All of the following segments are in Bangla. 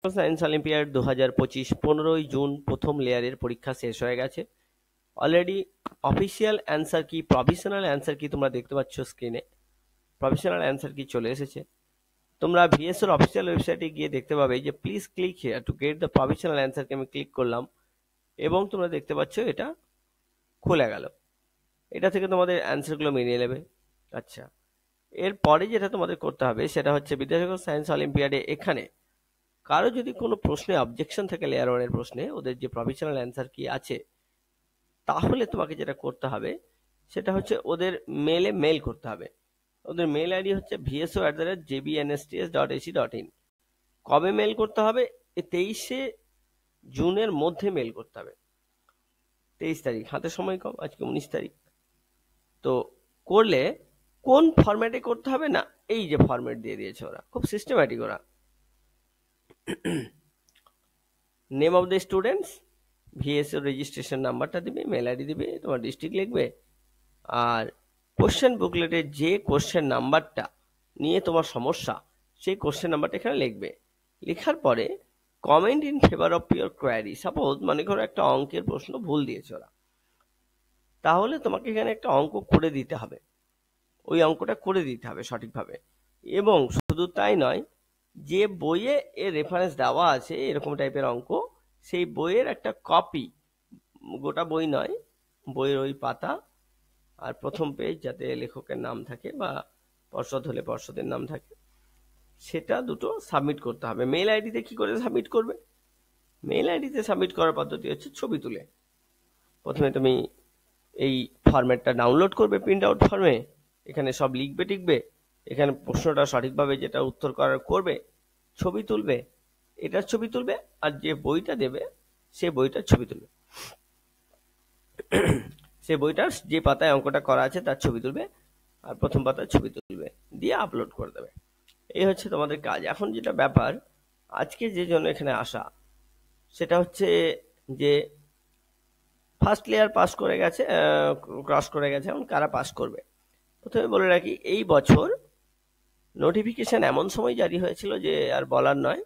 সায়েন্স অলিম্পিয়াড 2025 15ই জুন প্রথম লেয়ারের পরীক্ষা শেষ হয়ে গেছে। অলরেডি অফিসিয়াল অ্যান্সার কি, প্রভিশনাল অ্যান্সার কি তোমরা দেখতে পাচ্ছ স্ক্রিনে। প্রভিশনাল অ্যান্সার কি চলে এসেছে। তোমরা ভিএসওর অফিসিয়াল ওয়েবসাইটে গিয়ে দেখতে পাবে যে please click here to get the provisional অ্যান্সারকে আমি ক্লিক করলাম এবং তোমরা দেখতে পাচ্ছ এটা খুলে গেল। এটা থেকে তোমাদের অ্যান্সারগুলো মিলিয়ে নেবে। আচ্ছা, এরপরে যেটা তোমাদের করতে হবে সেটা হচ্ছে বিদ্যাসাগর সায়েন্স অলিম্পিয়াডে এখানে কারো যদি কোনো প্রশ্নে অবজেকশন থাকে লেয়ার ওয়ানের প্রশ্নে, ওদের যে প্রভিশনাল অ্যান্সার কি আছে, তাহলে তোমাকে যেটা করতে হবে সেটা হচ্ছে ওদের মেল করতে হবে। ওদের মেল আইডি হচ্ছে vso@jbnsts.ac.in। কবে মেল করতে হবে? 23শে জুনের মধ্যে মেল করতে হবে। 23 তারিখ, হাতে সময় কম, আজকে 19 তারিখ। তো করলে কোন ফরম্যাটে করতে হবে না, এই যে ফরম্যাট দিয়ে দিয়েছে ওরা, খুব সিস্টেম্যাটিক। ওরা name of the students, VSO registration নাম্বারটা দিবে, মেল আইডি দিবে, তোমার ডিস্ট্রিক্ট লিখবে, আর কোশ্চেন বুকলেটের যে কোশ্চেন নাম্বারটা নিয়ে তোমার সমস্যা সেই কোশ্চেন নাম্বারটা এখানে লিখবে। লেখার পরে comment in favour of your query. Suppose মনে করো একটা অঙ্কের প্রশ্ন ভুল দিয়েছে ওরা, তাহলে তোমাকে এখানে একটা অঙ্ক করে দিতে হবে, ওই অঙ্কটা করে দিতে হবে সঠিকভাবে। এবং শুধু তাই নয়, যে বইয়ে এর রেফারেন্স দেওয়া আছে এরকম টাইপের অঙ্ক, সেই বইয়ের একটা কপি, গোটা বই নয়, বইয়ের ওই পাতা আর প্রথম পেজ যাতে লেখকের নাম থাকে বা পর্ষদ হলে পর্ষদের নাম থাকে, সেটা দুটো সাবমিট করতে হবে। মেল আইডিতে কি করে সাবমিট করবে? মেল আইডিতে সাবমিট করার পদ্ধতি হচ্ছে ছবি তুলে প্রথমে তুমি এই ফরম্যাটটা ডাউনলোড করবে প্রিন্ট আউট ফর্মে, এখানে সব লিখবে টিকবে, এখানে প্রশ্নটা সঠিকভাবে যেটা উত্তর করার করবে, ছবি তুলবে, এটার ছবি তুলবে, আর যে বইটা দেবে সে বইটার ছবি তুলবে, সে বইটার যে পাতায় অঙ্কটা করা আছে তার ছবি তুলবে, আর প্রথম পাতার ছবি তুলবে, দিয়ে আপলোড করে দেবে। এই হচ্ছে তোমাদের কাজ। এখন যেটা ব্যাপার, আজকে যে জন্য এখানে আসা, সেটা হচ্ছে যে ফার্স্ট লেয়ার পাস করে গেছে, ক্রস করে গেছে, এখন কারা পাস করবে। প্রথমে বলে রাখি, এই বছর নোটিফিকেশন এমন সময় জারি হয়েছিল যে আর বলার নয়।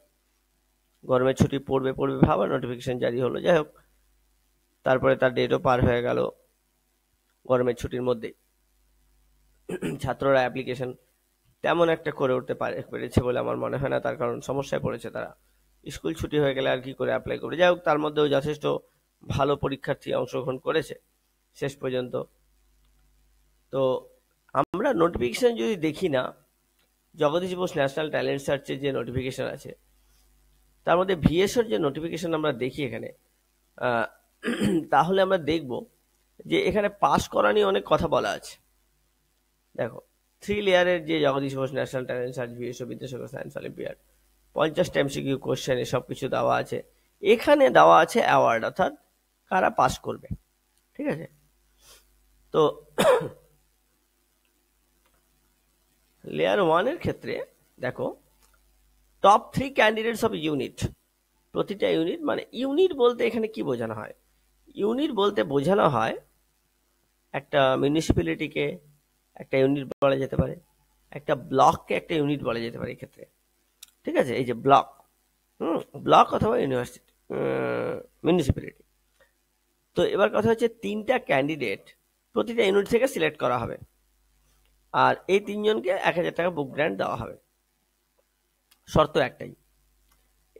গরমের ছুটি পড়বে ভাবা নোটিফিকেশন জারি হলো, যাই হোক, তারপরে তার ডেটও পার হয়ে গেল। গরমের ছুটির মধ্যে ছাত্ররা অ্যাপ্লিকেশন তেমন একটা করে উঠতে পেরেছে বলে আমার মনে হয় না, তার কারণ সমস্যায় পড়েছে তারা। স্কুল ছুটি হয়ে গেলে আর কি করে অ্যাপ্লাই করবে। যাই হোক, তার মধ্যেও যথেষ্ট ভালো পরীক্ষার্থী অংশগ্রহণ করেছে শেষ পর্যন্ত। তো আমরা নোটিফিকেশন যদি দেখি না, জগদীশ বোস ন্যাশনাল ট্যালেন্ট সার্চের যে নোটিফিকেশন আছে তার মধ্যে ভিএসওর যে নোটিফিকেশন আমরা দেখি এখানে, তাহলে আমরা দেখব যে এখানে পাস করা নিয়ে অনেক কথা বলা আছে। দেখো, 3 লেয়ারের যে Jagadish Bose national talent search, VSO Vidyasagar science olympiad, 50টা এমসিকিউ কোশ্চেন, সব কিছু দেওয়া আছে। এখানে দেওয়া আছে অ্যাওয়ার্ড, অর্থাৎ কারা পাস করবে। ঠিক আছে, তো লেয়ার 1-এর ক্ষেত্রে দেখো, টপ 3 ক্যান্ডিডেটস অফ ইউনিট। প্রতিটা ইউনিট, মানে ইউনিট বলতে এখানে কি বোঝানো হয়? ইউনিট বলতে বোঝানো হয় একটা মিউনিসিপ্যালিটিকে একটা ইউনিট বলা যেতে পারে, একটা ব্লককে একটা ইউনিট বলা যেতে পারে এক্ষেত্রে। ঠিক আছে, এই যে ব্লক, ব্লক অথবা ইউনিভার্সিটি, মিউনিসিপ্যালিটি। তো এবার কথা হচ্ছে 3টা ক্যান্ডিডেট প্রতিটা ইউনিট থেকে সিলেক্ট করা হবে, আর এই 3জনকে 1000 টাকা বুক গ্র্যান্ট দেওয়া হবে। শর্ত একটাই,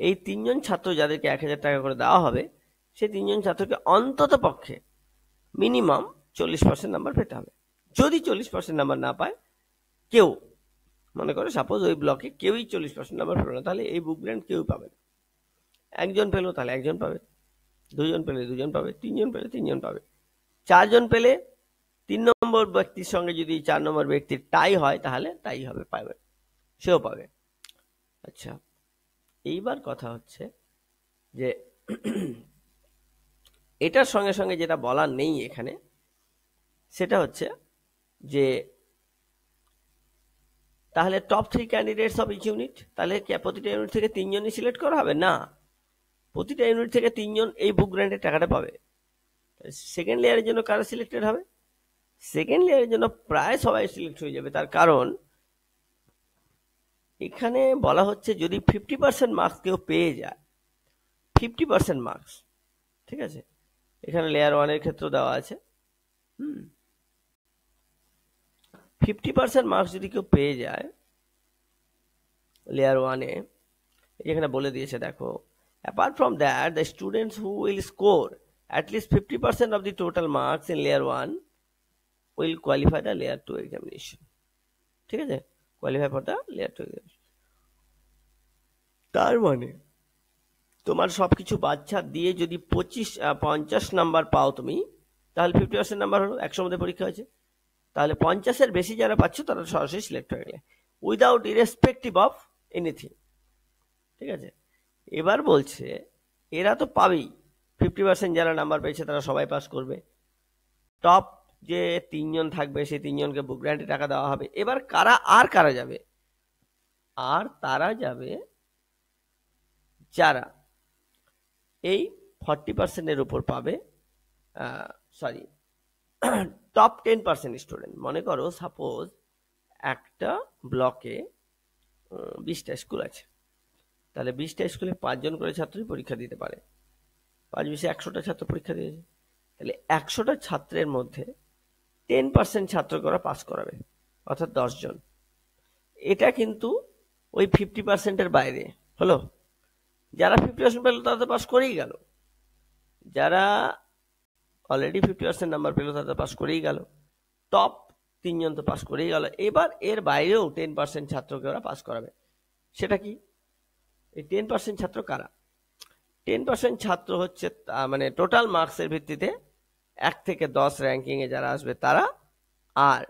এই 3জন ছাত্র যাদেরকে 1000 টাকা করে দেওয়া হবে, সেই 3জন ছাত্রকে অন্তত পক্ষে মিনিমাম 40% নাম্বার পেতে হবে। যদি 40% নাম্বার না পায় কেউ, মনে করো সাপোজ ওই ব্লকে কেউই 40% নাম্বার পেল না, তাহলে এই বুক গ্র্যান্ট কেউ পাবে না। একজন পেলো তাহলে একজন পাবে, দুজন পেলে দুজন পাবে, 3জন পেলে 3জন পাবে, 4জন পেলে 3 নম্বর ব্যক্তির সঙ্গে যদি 4 নম্বর ব্যক্তির টাই হয় তাহলে টাই হবে, পাবে, সেও পাবে। আচ্ছা, এইবার কথা হচ্ছে যে এটার সঙ্গে সঙ্গে যেটা বলার নেই এখানে, সেটা হচ্ছে যে তাহলে top 3 candidates of each unit, তাহলে প্রতিটা ইউনিট থেকে 3জনই সিলেক্ট করা হবে না, প্রতিটা ইউনিট থেকে 3জন এই বুক গ্র্যান্টের টাকাটা পাবে। সেকেন্ড লেয়ারের জন্য কারা সিলেক্টেড হবে? সেকেন্ড লেয়ারের জন্য প্রায় সবাই সিলেক্ট হয়ে যাবে, তার কারণ এখানে বলা হচ্ছে যদি 50% মার্কস কেউ পেয়ে যায়, 50% মার্কস, ঠিক আছে, এখানে লেয়ার 1 এর ক্ষেত্রে দেওয়া আছে। 50% মার্কস যদি কেউ পেয়ে যায় লেয়ার 1 এ, এখানে বলে দিয়েছে দেখো, apart from that the students who will score at least 50% of the total marks in layer 1 will qualify the layer 2 examination, ঠিক আছে, qualify for the layer 2 examination। তার মানে তোমার সবকিছু বাচ্চা দিয়ে যদি 50 নাম্বার পাও তুমি, তাহলে 50% নাম্বার হলো, 100 মধ্যে পরীক্ষা হয়েছে, তাহলে 50-এর বেশি যারা পাচ্ছ তারা সরাসরি সিলেক্ট হয়ে গেলে, উইদাউট ইরেসপেক্টিভ অফ এনিথিং, ঠিক আছে। এবার বলছে এরা তো পাবেই, 50% যারা নাম্বার পেয়েছে তারা সবাই পাস করবে, টপ যে 3 জন থাকবে সেই 3 জনকে বুক গ্র্যান্টে টাকা দেওয়া হবে। এবার কারা যাবে, আর তারা যাবে যারা এই 40% এর উপর পাবে, সরি, টপ 10% স্টুডেন্ট। মনে করো সাপোজ একটা ব্লকে 20টা স্কুল আছে, তাহলে 20টা স্কুলে 5 জন করে ছাত্রই পরীক্ষা দিতে পারে, 5-20 100টা ছাত্র পরীক্ষা দিয়েছে, তাহলে 100টা ছাত্রের মধ্যে 10% ছাত্রকে ওরা পাস করাবে, অর্থাৎ 10 জন। এটা কিন্তু ওই 50%-এর বাইরে হলো। যারা 50% পেল তারা তো পাস করেই গেল, যারা অলরেডি 50% নাম্বার পেল তারা পাস করেই গেল, টপ 3 জন তো পাস করেই গেল। এবার এর বাইরেও 10% ছাত্রকে ওরা পাস করাবে। সেটা কি, এই 10% ছাত্র কারা? 10% ছাত্র হচ্ছে মানে টোটাল মার্কসের ভিত্তিতে 1 থেকে 10 র্যাঙ্কিং এ যারা আসবে তারা, আর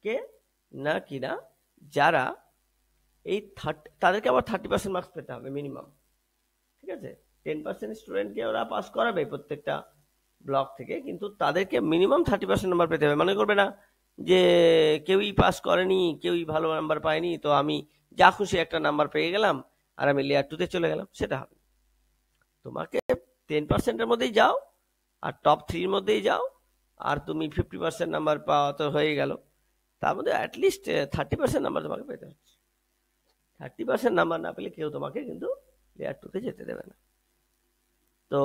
কে না কিনা যারা এই তাদেরকে আবার 30% মার্কস পেতে হবে মিনিমাম, ঠিক আছে। 10% স্টুডেন্টকে ওরা পাস করাবে প্রত্যেকটা ব্লক থেকে, কিন্তু তাদেরকে মিনিমাম 30% নাম্বার পেতে হবে। মনে করবে না যে কেউই পাস করেনি, কেউই ভালো নাম্বার পায়নি, তো আমি যা খুশি একটা নাম্বার পেয়ে গেলাম আর আমি লেয়ার 2 তে চলে গেলাম, সেটা হবে। তোমাকে 10%-এর মধ্যেই যাও আর টপ 3-র মধ্যেই যাও, আর তুমি 50% নাম্বার পাওয়া তো হয়ে গেল, তার মধ্যে অ্যাটলিস্ট 30% নাম্বার তোমাকে পেতে হচ্ছে। 30% নাম্বার না পেলে কেউ তোমাকে কিন্তু লেয়ার 2 তে যেতে দেবে না। তো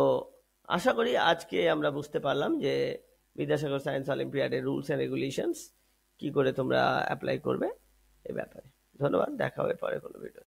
আশা করি আজকে আমরা বুঝতে পারলাম যে বিদ্যাসাগর সায়েন্স অলিম্পিয়াডের রুলস এন্ড রেগুলেশনস কি করে তোমরা অ্যাপ্লাই করবে এ ব্যাপারে। ধন্যবাদ, দেখা হবে পরে কোনো ভিডিও।